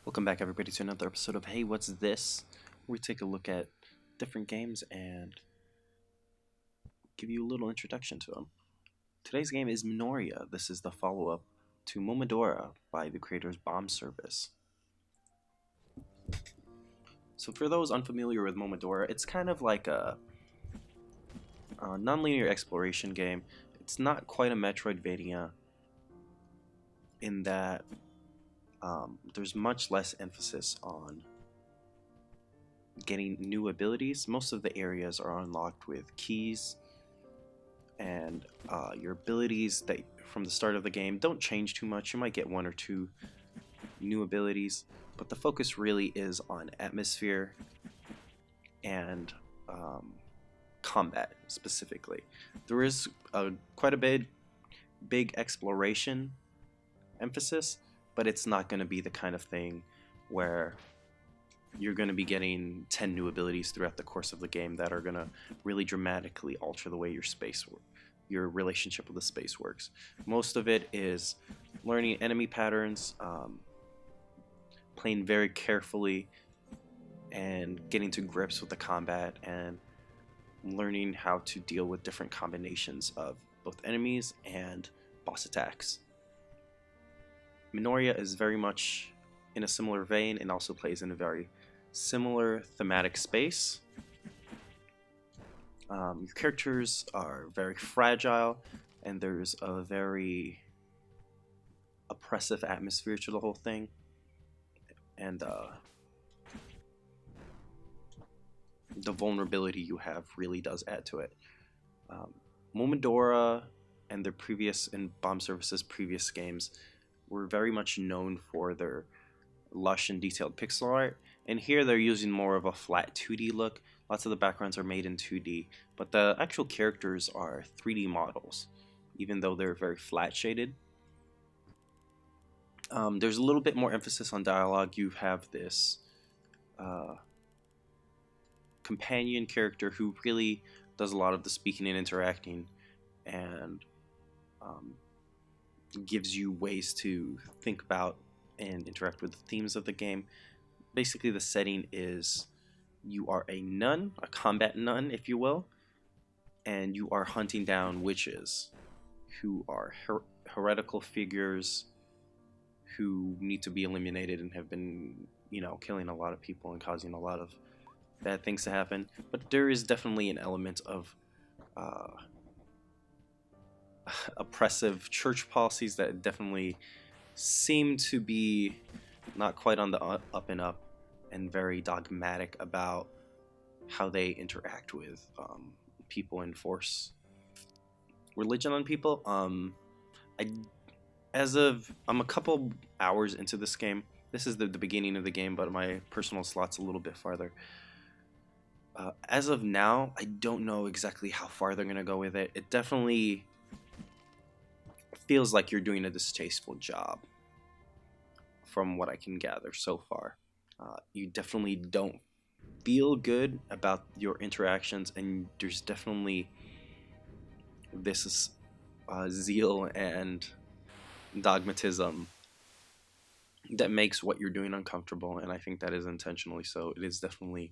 Welcome back, everybody, to another episode of Hey, What's This? Where we take a look at different games and give you a little introduction to them. Today's game is Minoria. This is the follow-up to Momodora by the creators Bombservice. So for those unfamiliar with Momodora, it's kind of like a non-linear exploration game. It's not quite a Metroidvania in that there's much less emphasis on getting new abilities. Most of the areas are unlocked with keys, and your abilities that from the start of the game don't change too much. You might get one or two new abilities, but the focus really is on atmosphere and combat specifically. There is quite a big exploration emphasis, but it's not going to be the kind of thing where you're going to be getting 10 new abilities throughout the course of the game that are going to really dramatically alter the way your relationship with the space works. Most of it is learning enemy patterns, playing very carefully, and getting to grips with the combat and learning how to deal with different combinations of both enemies and boss attacks. Minoria is very much in a similar vein and also plays in a very similar thematic space. Your characters are very fragile, and there's a very oppressive atmosphere to the whole thing. And the vulnerability you have really does add to it. Momodora and Bombservice's previous games were very much known for their lush and detailed pixel art, and here they're using more of a flat 2D look. Lots of the backgrounds are made in 2D, but the actual characters are 3D models, even though they're very flat shaded. There's a little bit more emphasis on dialogue. You have this companion character who really does a lot of the speaking and interacting, and gives you ways to think about and interact with the themes of the game. Basically, the setting is you are a nun, a combat nun, if you will, and you are hunting down witches who are heretical figures who need to be eliminated and have been, killing a lot of people and causing a lot of bad things to happen. But there is definitely an element of oppressive church policies that definitely seem to be not quite on the up and up, and very dogmatic about how they interact with people and force religion on people. I'm a couple hours into this game. This is the beginning of the game, but my personal slot's a little bit farther. As of now, I don't know exactly how far they're gonna go with it. It definitely feels like you're doing a distasteful job from what I can gather so far. You definitely don't feel good about your interactions, and there's definitely this zeal and dogmatism that makes what you're doing uncomfortable, and I think that is intentionally so. It is definitely,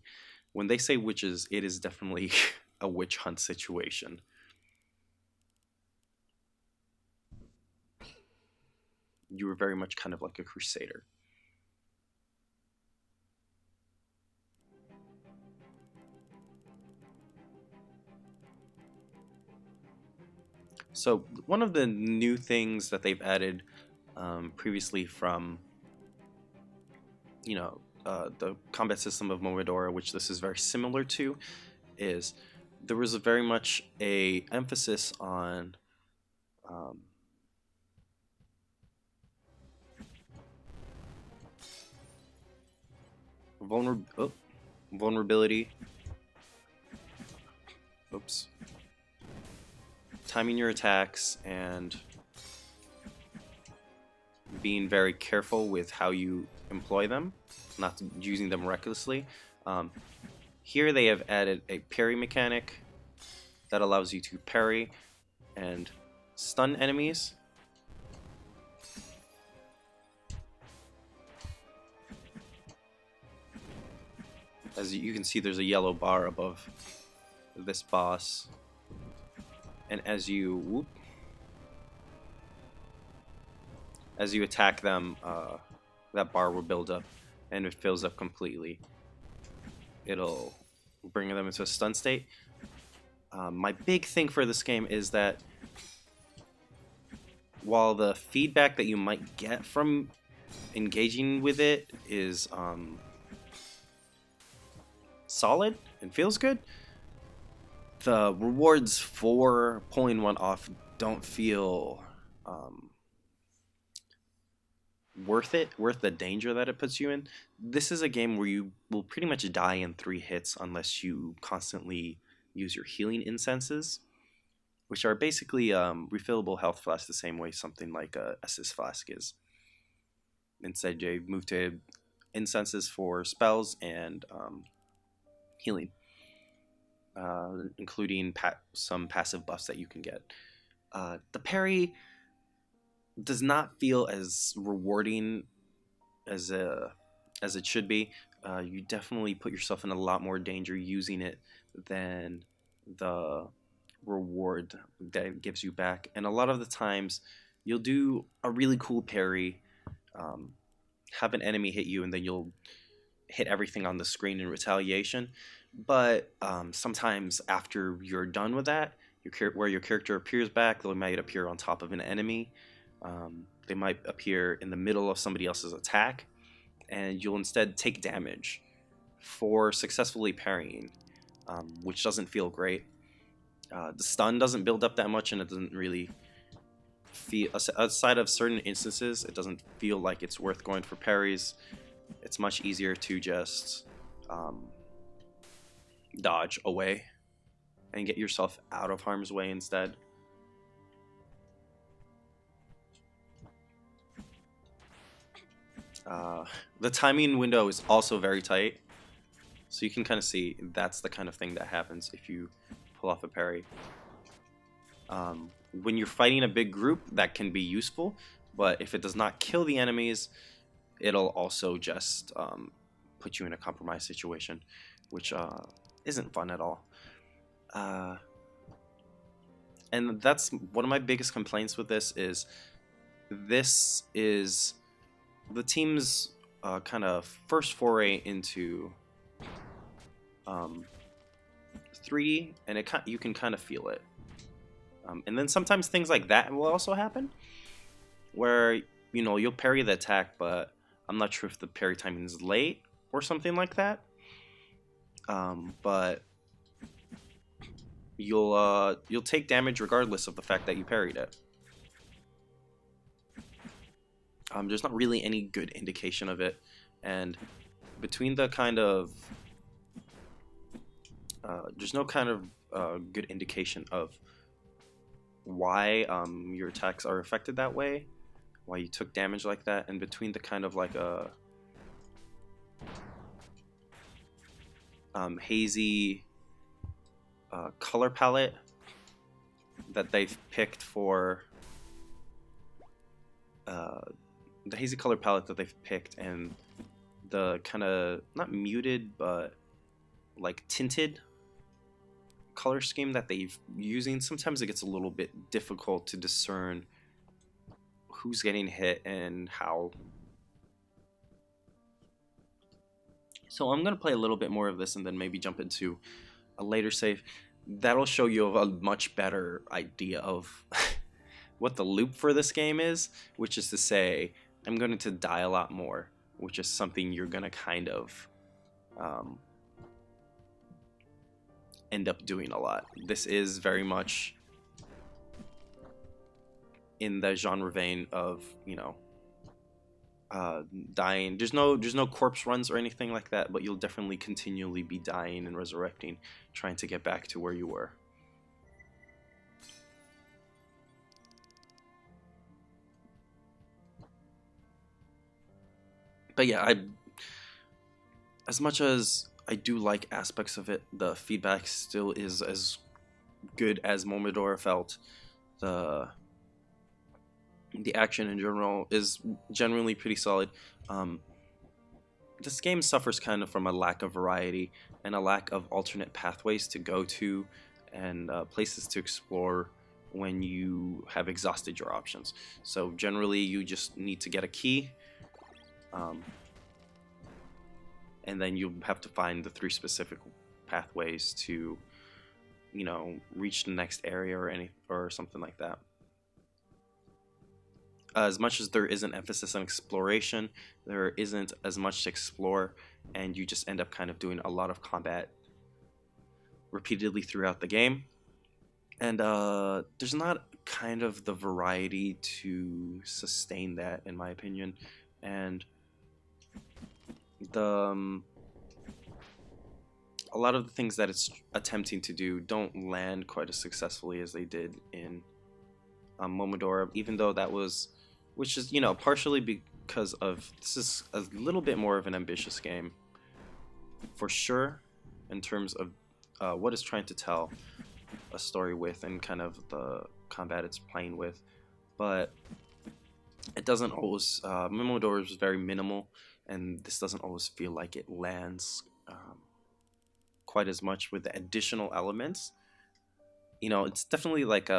when they say witches, it is definitely a witch hunt situation. You were very much kind of like a crusader. So one of the new things that they've added previously from the combat system of Momodora, which this is very similar to, is there was very much a emphasis on vulnerability. Oops. Timing your attacks and being very careful with how you employ them, not using them recklessly. Here they have added a parry mechanic that allows you to parry and stun enemies. As you can see, there's a yellow bar above this boss, and as you attack them, that bar will build up, and it fills up completely. It'll bring them into a stun state. My big thing for this game is that while the feedback that you might get from engaging with it is solid and feels good, the rewards for pulling one off don't feel worth the danger that it puts you in. This is a game where you will pretty much die in 3 hits unless you constantly use your healing incenses, which are basically refillable health flasks, the same way something like a assist flask is. Instead, you move to incenses for spells and healing, including some passive buffs that you can get. The parry does not feel as rewarding as it should be. You definitely put yourself in a lot more danger using it than the reward that it gives you back. And a lot of the times, you'll do a really cool parry, have an enemy hit you, and then you'll hit everything on the screen in retaliation. But sometimes after you're done with that, where your character appears back, they might appear on top of an enemy. They might appear in the middle of somebody else's attack, and you'll instead take damage for successfully parrying, which doesn't feel great. The stun doesn't build up that much, and it doesn't really feel, outside of certain instances, it doesn't feel like it's worth going for parries. It's much easier to just dodge away and get yourself out of harm's way instead. The timing window is also very tight, so you can kind of see that's the kind of thing that happens if you pull off a parry. When you're fighting a big group, that can be useful, but if it does not kill the enemies, it'll also just put you in a compromised situation, which isn't fun at all. And that's one of my biggest complaints with this is the team's kind of first foray into 3D, and you can kind of feel it. And then sometimes things like that will also happen, where you'll parry the attack, but I'm not sure if the parry timing is late or something like that. But you'll take damage regardless of the fact that you parried it. There's not really any good indication of it, and between the kind of there's no kind of good indication of why your attacks are affected that way, why you took damage like that, and between the kind of like a hazy color palette that they've picked for the hazy color palette that they've picked, and the kind of not muted but like tinted color scheme that they've using, sometimes it gets a little bit difficult to discern who's getting hit and how. So I'm going to play a little bit more of this and then maybe jump into a later save. That'll show you a much better idea of what the loop for this game is, which is to say I'm going to die a lot more, which is something you're going to kind of end up doing a lot. This is very much in the genre vein of, dying. There's no corpse runs or anything like that, but you'll definitely continually be dying and resurrecting, trying to get back to where you were. But yeah, as much as I do like aspects of it, the feedback still is as good as Momodora felt. The action in general is generally pretty solid. this game suffers kind of from a lack of variety and a lack of alternate pathways to go to and places to explore when you have exhausted your options. So generally you just need to get a key, um, and then you'll have to find the 3 specific pathways to, you know, reach the next area or something like that. As much as there is an emphasis on exploration, there isn't as much to explore, and you just end up kind of doing a lot of combat repeatedly throughout the game. And there's not kind of the variety to sustain that, in my opinion. And the a lot of the things that it's attempting to do don't land quite as successfully as they did in Momodora, even though that was, which is, you know, partially because of this is a little bit more of an ambitious game, for sure, in terms of what it's trying to tell a story with and kind of the combat it's playing with, but it doesn't always. Momodora is very minimal, and this doesn't always feel like it lands quite as much with the additional elements. You know, it's definitely like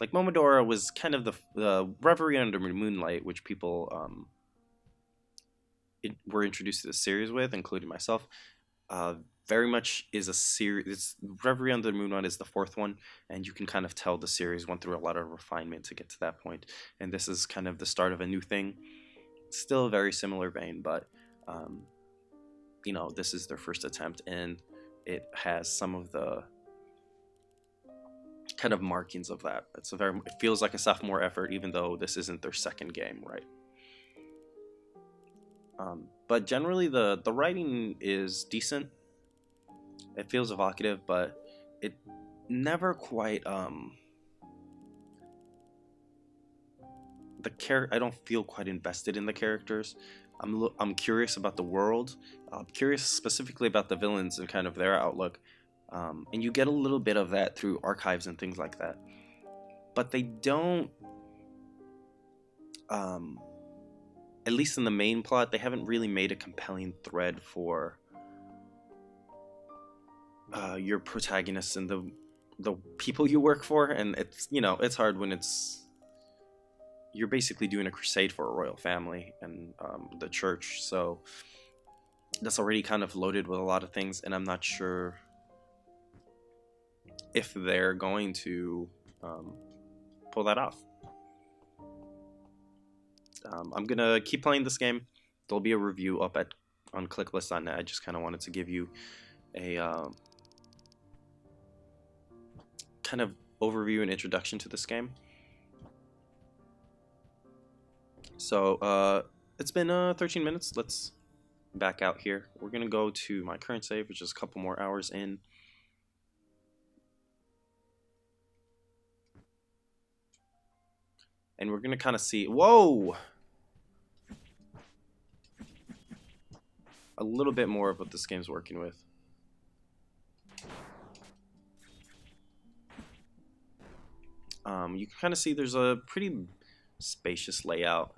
Momodora was kind of the Reverie Under Moonlight, which people were introduced to the series with, including myself. Very much is a series. Reverie Under the Moonlight is the 4th one, and you can kind of tell the series went through a lot of refinement to get to that point. And this is kind of the start of a new thing. Still a very similar vein, but you know, this is their first attempt, and it has some of the kind of markings of that. It feels like a sophomore effort, even though this isn't their 2nd game, right? But generally, the writing is decent. It feels evocative, but it never quite I don't feel quite invested in the characters. I'm curious about the world. I'm curious specifically about the villains and kind of their outlook. And you get a little bit of that through archives and things like that. But they don't, at least in the main plot, they haven't really made a compelling thread for your protagonists and the people you work for. And it's, you know, it's hard when you're basically doing a crusade for a royal family and the church, so that's already kind of loaded with a lot of things, and I'm not sure if they're going to pull that off. I'm gonna keep playing this game. There'll be a review up on clicklist.net. I just kind of wanted to give you a kind of overview and introduction to this game. So it's been 13 minutes. Let's back out here. We're gonna go to my current save, which is a couple more hours in. And we're gonna kind of see, whoa, a little bit more of what this game's working with. You can kind of see there's a pretty spacious layout.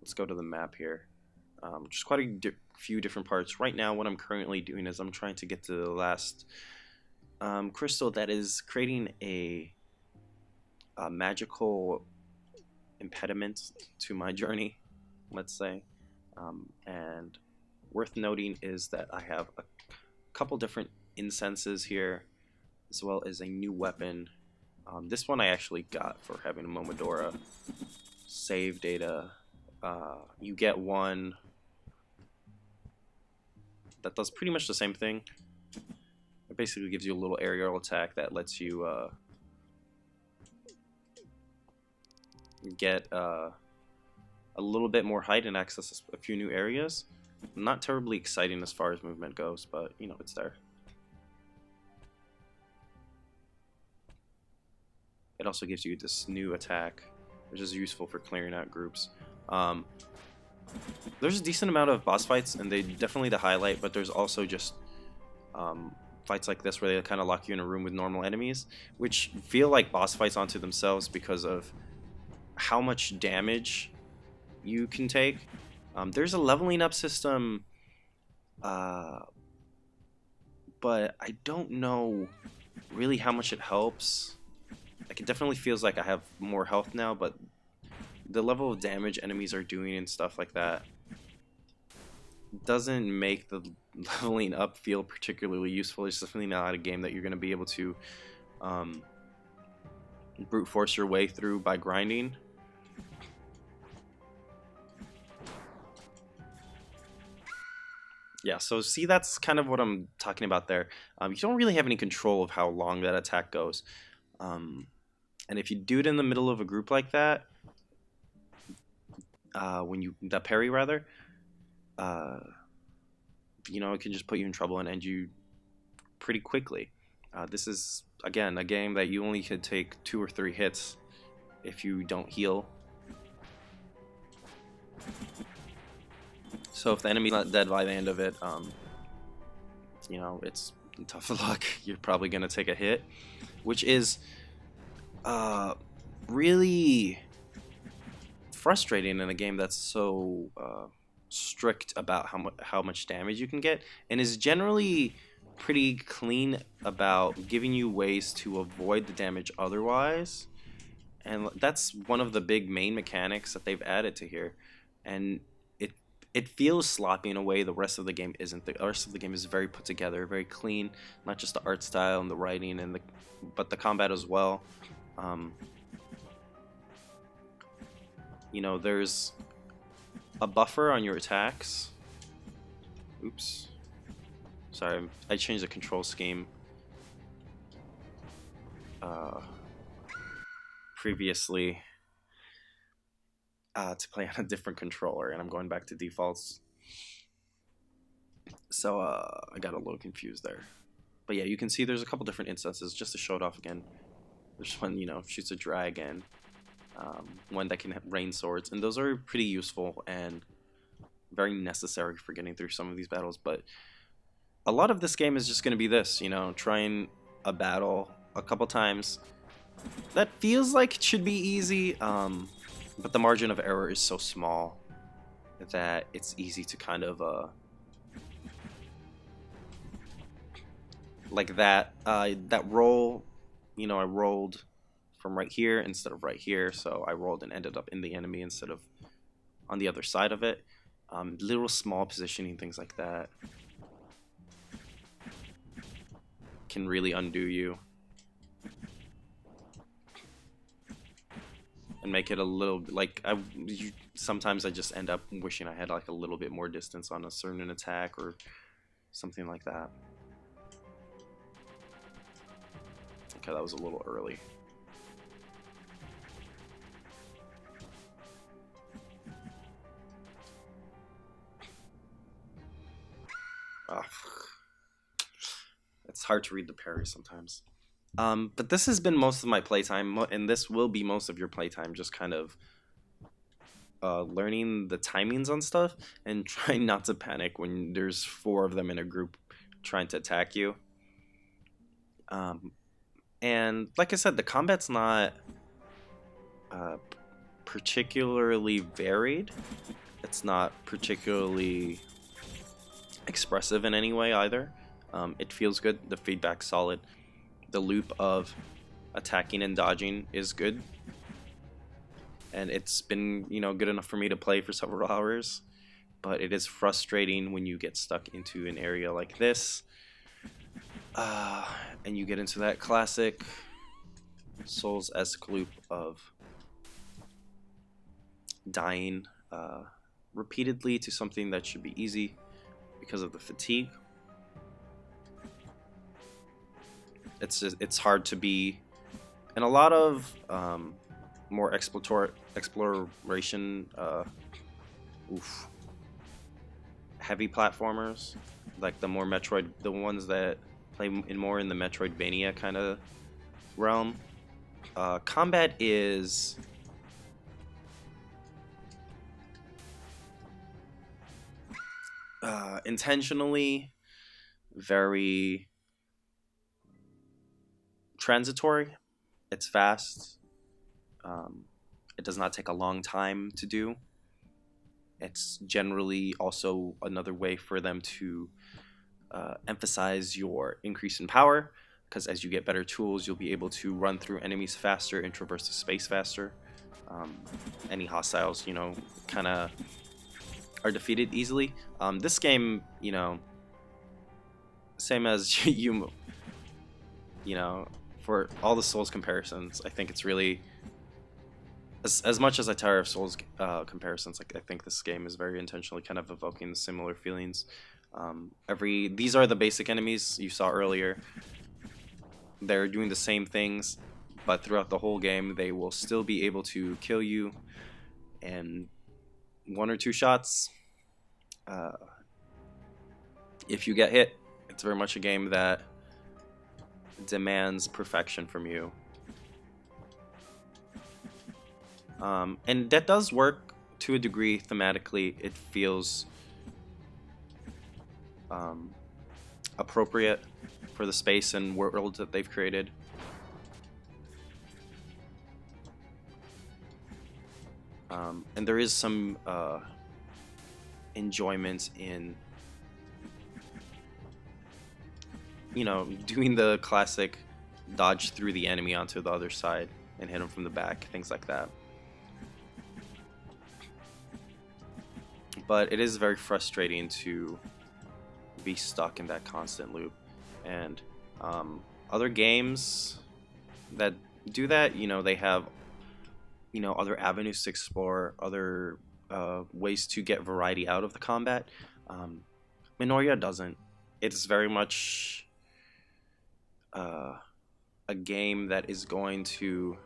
Let's go to the map here. Just quite a few different parts. Right now, what I'm currently doing is I'm trying to get to the last crystal that is creating a magical impediment to my journey, let's say. And worth noting is that I have a couple different incenses here, as well as a new weapon. This one I actually got for having a Momodora save data. You get one that does pretty much the same thing. It basically gives you a little aerial attack that lets you get a little bit more height and access a few new areas. Not terribly exciting as far as movement goes, but you know, it's there. It also gives you this new attack, which is useful for clearing out groups. There's a decent amount of boss fights, and they definitely the highlight, but there's also just fights like this where they kind of lock you in a room with normal enemies, which feel like boss fights onto themselves because of how much damage you can take. There's a leveling up system, uh, but I don't know really how much it helps. Like, it definitely feels like I have more health now, but the level of damage enemies are doing and stuff like that doesn't make the leveling up feel particularly useful. It's definitely not a game that you're going to be able to um, brute force your way through by grinding. Yeah, so see, that's kind of what I'm talking about there. You don't really have any control of how long that attack goes. Um, and if you do it in the middle of a group like that, when you, the parry rather, uh, it can just put you in trouble and end you pretty quickly. This is, again, a game that you only could take 2 or 3 hits if you don't heal. So if the enemy's not dead by the end of it, it's tough luck. You're probably going to take a hit, which is uh, really frustrating in a game that's so strict about how much damage you can get, and is generally pretty clean about giving you ways to avoid the damage otherwise. And that's one of the big main mechanics that they've added to here. And it feels sloppy in a way the rest of the game isn't. The rest of the game is very put together, very clean, not just the art style and the writing but the combat as well. Um, there's a buffer on your attacks. Oops. Sorry, I changed the control scheme uh, previously to play on a different controller, and I'm going back to defaults. So I got a little confused there. But yeah, you can see there's a couple different instances just to show it off again. There's one, shoots a dragon, one that can rain swords, and those are pretty useful and very necessary for getting through some of these battles. But a lot of this game is just going to be this, trying a battle a couple times. That feels like it should be easy, but the margin of error is so small that it's easy to kind of like that roll. I rolled from right here instead of right here, so I rolled and ended up in the enemy instead of on the other side of it. Little small positioning things like that can really undo you and make it a little like sometimes I just end up wishing I had like a little bit more distance on a certain attack or something like that. Okay, that was a little early. Ugh. It's hard to read the parry sometimes. But this has been most of my playtime, and this will be most of your playtime, just kind of learning the timings on stuff and trying not to panic when there's 4 of them in a group trying to attack you. And like I said, the combat's not particularly varied. It's not particularly expressive in any way either. It feels good. The feedback's solid. The loop of attacking and dodging is good. And it's been, good enough for me to play for several hours. But it is frustrating when you get stuck into an area like this. And you get into that classic Souls-esque loop of dying repeatedly to something that should be easy because of the fatigue. It's hard to be, and a lot of more exploration heavy platformers, like the ones that play more in the Metroidvania kind of realm. Combat is intentionally very transitory. It's fast. It does not take a long time to do. It's generally also another way for them to emphasize your increase in power, because as you get better tools, you'll be able to run through enemies faster and traverse the space faster. Um, any hostiles, kind of are defeated easily. This game, same as you know, for all the Souls comparisons, I think it's really as much as I tire of Souls comparisons. Like I think this game is very intentionally kind of evoking similar feelings. These are the basic enemies you saw earlier. They're doing the same things, but throughout the whole game, they will still be able to kill you in one or two shots. Uh, if you get hit, it's very much a game that demands perfection from you. And that does work to a degree thematically. It feels appropriate for the space and world that they've created. And there is some enjoyment in, doing the classic dodge through the enemy onto the other side and hit them from the back, things like that. But it is very frustrating to be stuck in that constant loop. And other games that do that, they have, other avenues to explore, other ways to get variety out of the combat. Minoria doesn't. It's very much a game that is going to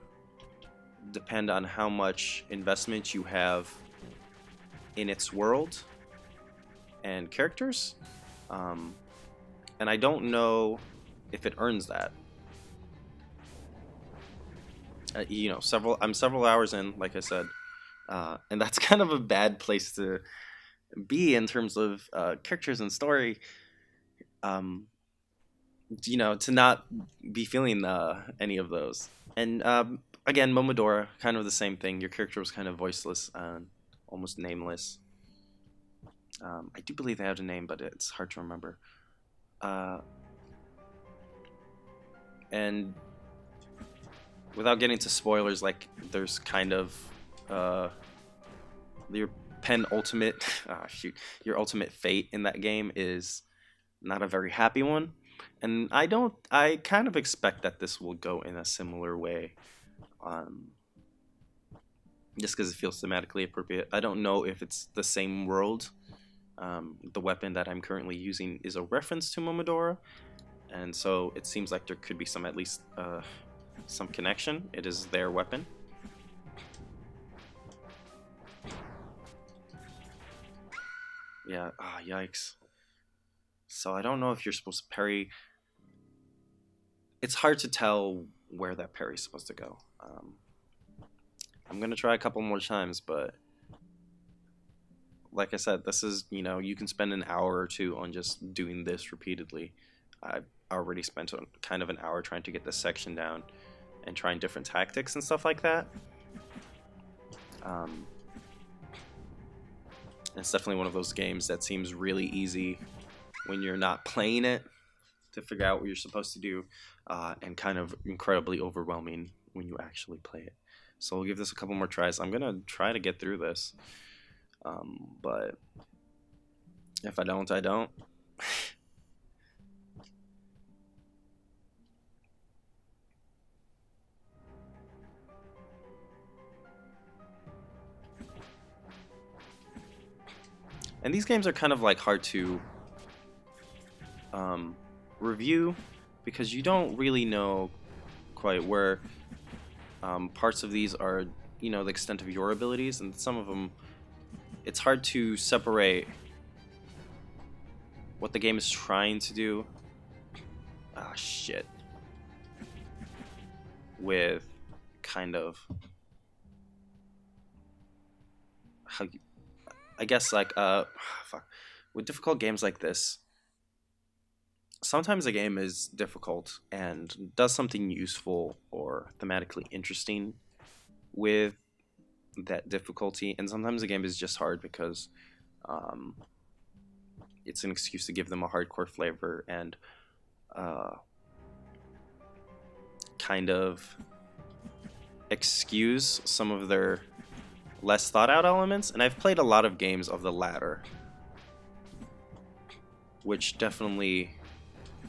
depend on how much investment you have in its world and characters. And I don't know if it earns that. I'm several hours in, like I said, and that's kind of a bad place to be in terms of characters and story. To not be feeling any of those. And again, Momodora, kind of the same thing. Your character was kind of voiceless and almost nameless. I do believe they have a name, but it's hard to remember. And without getting to spoilers, like there's kind of your penultimate, your ultimate fate in that game is not a very happy one. And I kind of expect that this will go in a similar way. Just because it feels thematically appropriate. I don't know if it's the same world. The weapon that I'm currently using is a reference to Momodora, and so it seems like there could be at least some connection. It is their weapon. Yeah, yikes. So I don't know if you're supposed to parry. It's hard to tell where that parry is supposed to go. I'm going to try a couple more times, but like I said, this is, you can spend an hour or two on just doing this repeatedly. I've already spent kind of an hour trying to get this section down and trying different tactics and stuff like that. It's definitely one of those games that seems really easy when you're not playing it to figure out what you're supposed to do, and kind of incredibly overwhelming when you actually play it. So we'll give this a couple more tries. I'm gonna try to get through this, but if I don't, I don't. And these games are kind of like hard to review because you don't really know quite where parts of these are, the extent of your abilities, and some of them, it's hard to separate what the game is trying to do. Ah, shit. With kind of how you, I guess, like fuck. With difficult games like this, sometimes a game is difficult and does something useful or thematically interesting with that difficulty, and sometimes the game is just hard because um, it's an excuse to give them a hardcore flavor and uh, kind of excuse some of their less thought out elements. And I've played a lot of games of the latter, which definitely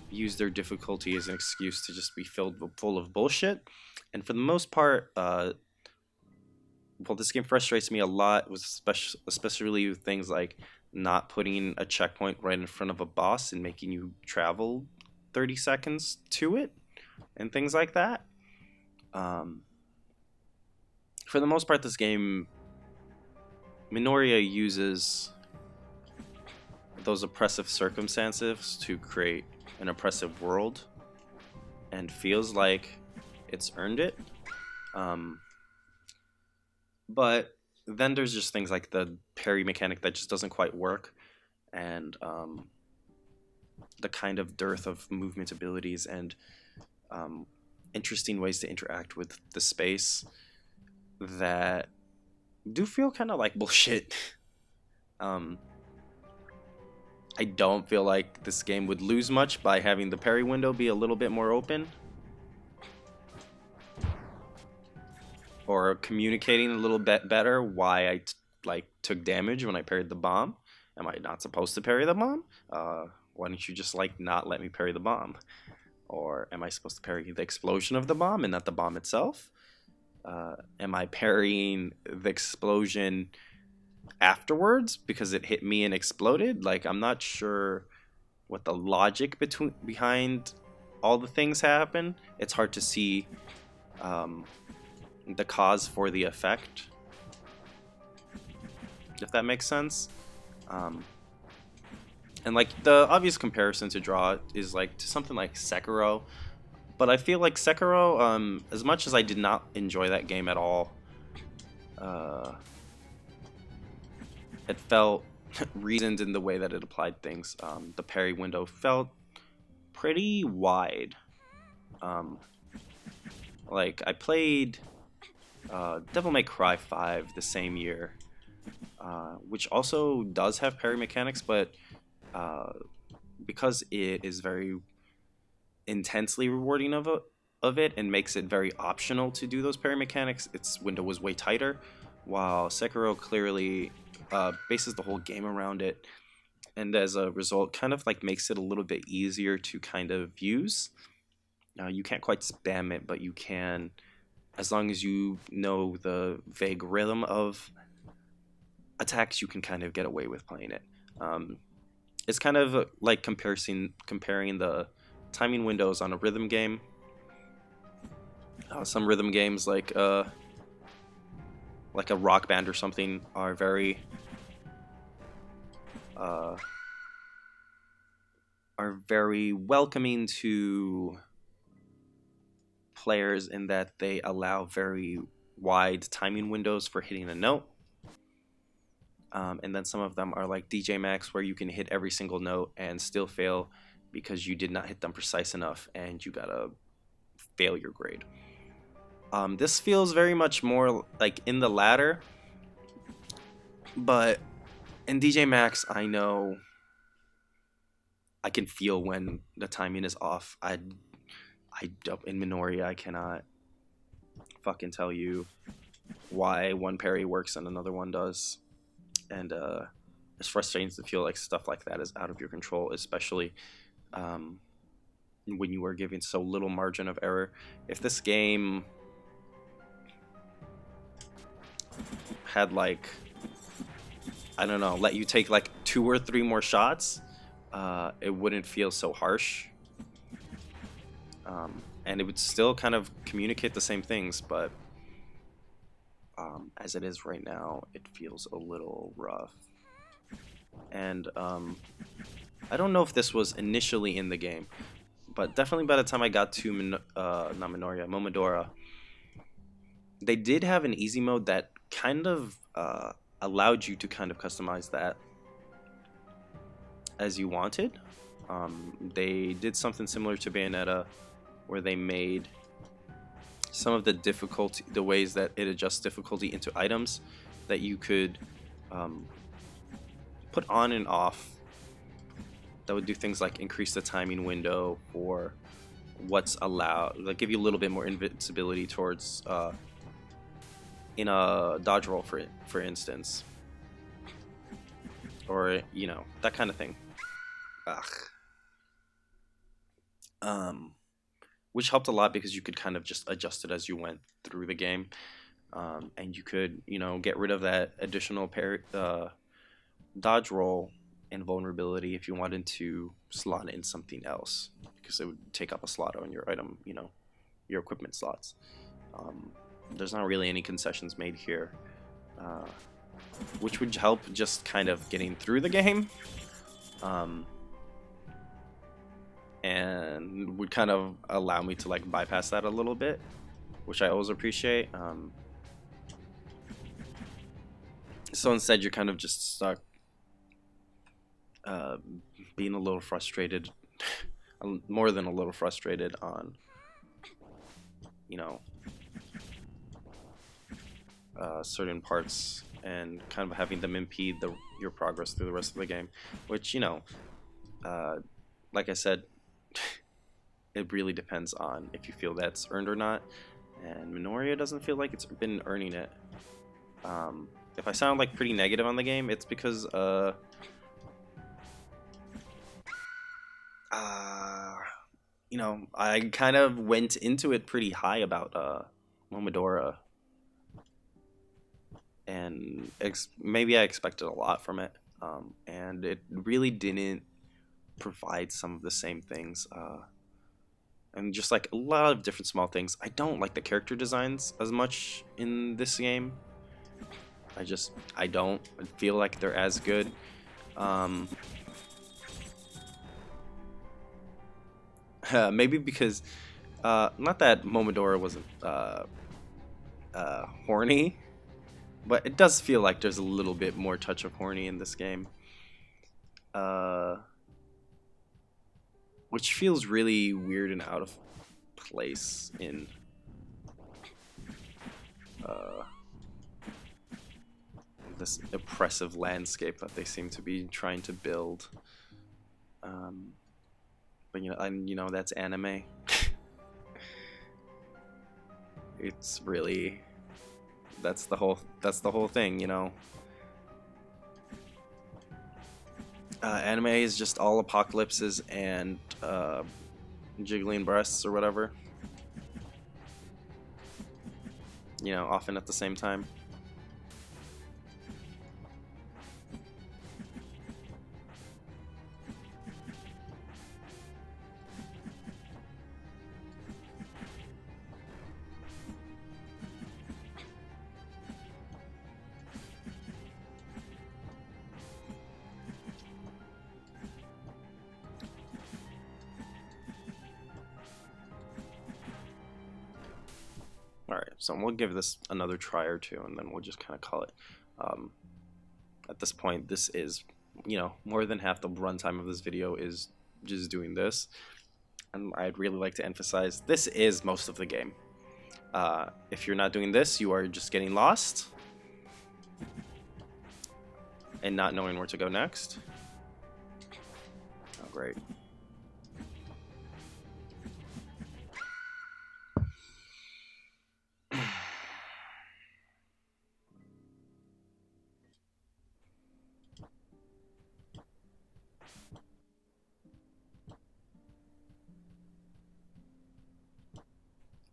use their difficulty as an excuse to just be full of bullshit. And for the most part, well, this game frustrates me a lot, with especially with things like not putting a checkpoint right in front of a boss and making you travel 30 seconds to it and things like that. Um, for the most part, this game, Minoria uses those oppressive circumstances to create an oppressive world and feels like it's earned it. But then there's just things like the parry mechanic that just doesn't quite work, and the kind of dearth of movement abilities and interesting ways to interact with the space that do feel kind of like bullshit. I don't feel like this game would lose much by having the parry window be a little bit more open, or communicating a little bit better why I took damage when I parried the bomb. Am I not supposed to parry the bomb? Why don't you just not let me parry the bomb? Or am I supposed to parry the explosion of the bomb and not the bomb itself? Am I parrying the explosion afterwards because it hit me and exploded? I'm not sure what the logic behind all the things happen. It's hard to see the cause for the effect, if that makes sense. And the obvious comparison to draw is to something like Sekiro, but I feel like Sekiro, as much as I did not enjoy that game at all, it felt reasoned in the way that it applied things. The parry window felt pretty wide. I played Devil May Cry 5 the same year, which also does have parry mechanics, but because it is very intensely rewarding of it and makes it very optional to do those parry mechanics, its window was way tighter, while Sekiro clearly bases the whole game around it, and as a result kind of makes it a little bit easier to kind of use. You can't quite spam it, but you can, as long as you know the vague rhythm of attacks, you can kind of get away with playing it. It's kind of like comparing the timing windows on a rhythm game. Some rhythm games like a Rock Band or something are very welcoming to players in that they allow very wide timing windows for hitting a note. And then some of them are like DJ Max, where you can hit every single note and still fail because you did not hit them precise enough and you got a failure grade. This feels very much more like in the latter, but in DJ Max, I know I can feel when the timing is off. In Minoria, I cannot fucking tell you why one parry works and another one does. And it's frustrating to feel like stuff like that is out of your control, especially when you are given so little margin of error. If this game had I don't know, let you take 2 or 3 more shots, it wouldn't feel so harsh. And it would still kind of communicate the same things, but as it is right now, it feels a little rough. And I don't know if this was initially in the game, but definitely by the time I got to not Minoria, Momodora, they did have an easy mode that kind of allowed you to kind of customize that as you wanted. They did something similar to Bayonetta, where they made some of the difficulty, the ways that it adjusts difficulty into items that you could um, put on and off, that would do things like increase the timing window for what's allowed, like give you a little bit more invincibility towards in a dodge roll, for instance, or that kind of thing. Ugh. Um, which helped a lot because you could kind of just adjust it as you went through the game, and you could get rid of that additional dodge roll and vulnerability if you wanted to slot in something else, because it would take up a slot on your item, your equipment slots. There's not really any concessions made here, which would help just kind of getting through the game, and would kind of allow me to like bypass that a little bit, which I always appreciate. So instead, you're kind of just stuck being a little frustrated, more than a little frustrated on, certain parts, and kind of having them impede your progress through the rest of the game, which, like I said, it really depends on if you feel that's earned or not, and Minoria doesn't feel like it's been earning it. If I sound like pretty negative on the game, it's because I kind of went into it pretty high about Momodora, and maybe I expected a lot from it, and it really didn't provide some of the same things, and just like a lot of different small things. I don't like the character designs as much in this game. I don't feel like they're as good. Maybe because not that Momodora wasn't horny, but it does feel like there's a little bit more touch of horny in this game, which feels really weird and out of place in this oppressive landscape that they seem to be trying to build. But that's anime. It's really that's the whole thing. Anime is just all apocalypses and jiggling breasts or whatever. Often at the same time. Alright, so we'll give this another try or two, and then we'll just kind of call it. At this point, this is, more than half the runtime of this video is just doing this. And I'd really like to emphasize, this is most of the game. If you're not doing this, you are just getting lost and not knowing where to go next. Oh, great.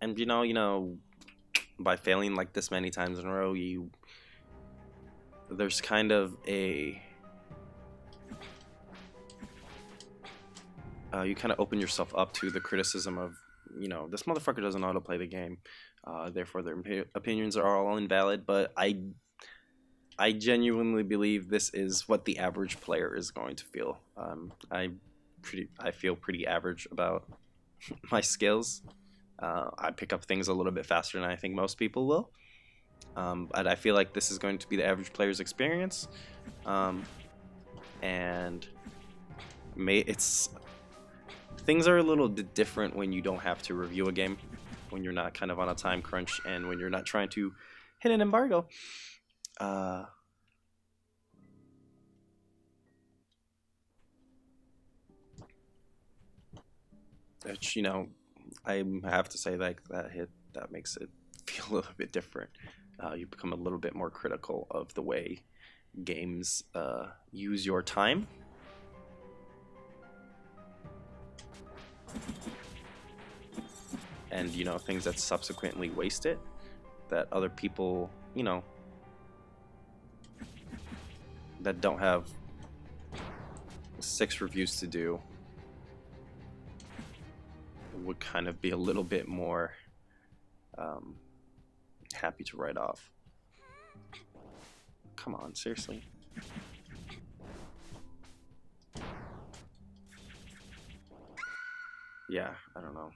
And by failing like this many times in a row, there's kind of a you kind of open yourself up to the criticism of, this motherfucker doesn't know how to play the game, therefore their opinions are all invalid. But I genuinely believe this is what the average player is going to feel. I feel pretty average about my skills. I pick up things a little bit faster than I think most people will. But I feel like this is going to be the average player's experience. And things are a little different when you don't have to review a game, when you're not kind of on a time crunch and when you're not trying to hit an embargo. Which, you know, I have to say that makes it feel a little bit different. You become a little bit more critical of the way games use your time. And, you know, things that subsequently waste it, that other people, you know, that don't have 6 reviews to do would kind of be a little bit more happy to write off. Come on, seriously. Yeah, I don't know.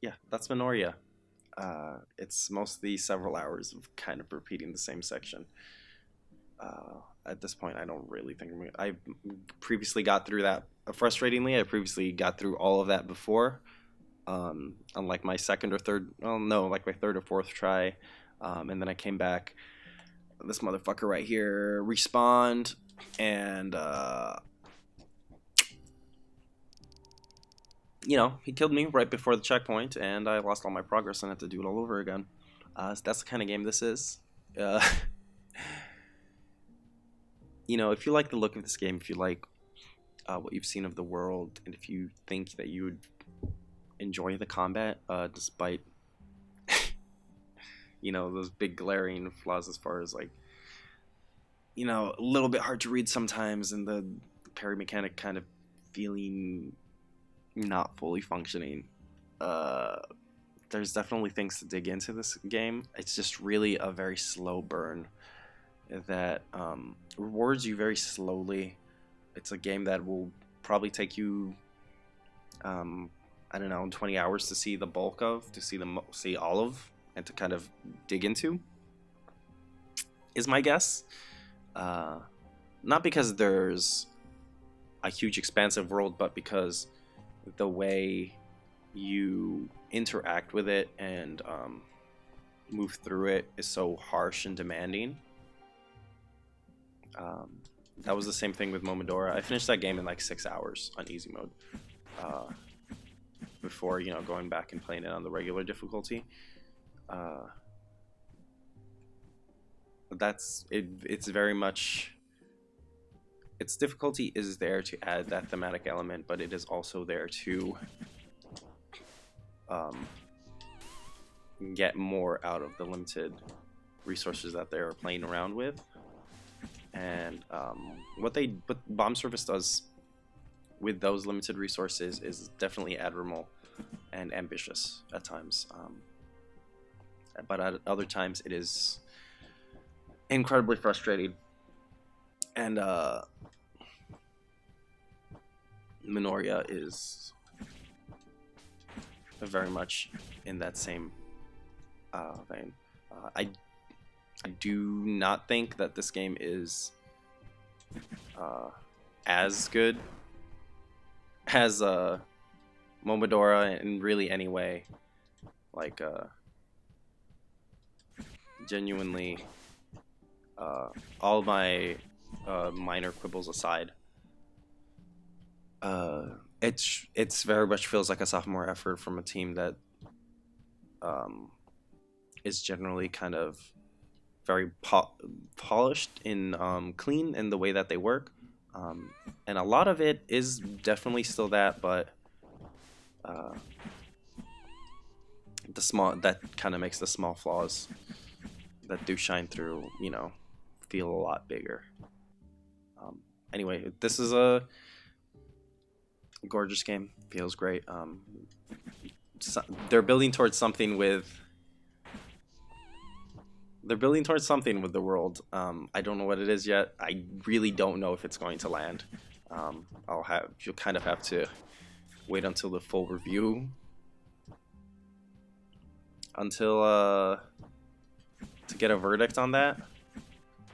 Yeah, that's Minoria. It's mostly several hours of kind of repeating the same section. At this point, I don't really think I previously got through that. Frustratingly, I previously got through all of that before. On like my second or third, well, no, like my third or fourth try, and then I came back. This motherfucker right here respawned, and you know, he killed me right before the checkpoint, and I lost all my progress and had to do it all over again. So that's the kind of game this is. You know, if you like the look of this game, if you like what you've seen of the world, and if you think that you would enjoy the combat, despite you know, those big glaring flaws as far as like, you know, a little bit hard to read sometimes, and the parry mechanic kind of feeling not fully functioning. There's definitely things to dig into this game. It's just really a very slow burn that rewards you very slowly. It's a game that will probably take you, I don't know, 20 hours to see the bulk of, to see all of, and to kind of dig into, is my guess. Not because there's a huge expansive world, but because the way you interact with it and move through it is so harsh and demanding. That was the same thing with Momodora. I finished that game in like 6 hours on easy mode before, you know, going back and playing it on the regular difficulty. That's it. It's very much, its difficulty is there to add that thematic element, but it is also there to get more out of the limited resources that they're playing around with. And what Bombservice does with those limited resources is definitely admirable and ambitious at times, but at other times it is incredibly frustrating. And Minoria is very much in that same vein. I do not think that this game is as good as Momodora in really any way. Like, genuinely, all my minor quibbles aside, it's very much feels like a sophomore effort from a team that is generally kind of very polished and clean in the way that they work, and a lot of it is definitely still that, but that kind of makes the small flaws that do shine through, you know, feel a lot bigger. Anyway, this is a gorgeous game. Feels great. They're building towards something with the world. I don't know what it is yet. I really don't know if it's going to land. You'll kind of have to wait until the full review, to get a verdict on that.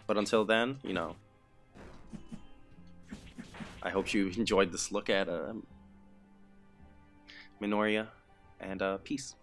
But until then, you know, I hope you enjoyed this look at Minoria, and peace.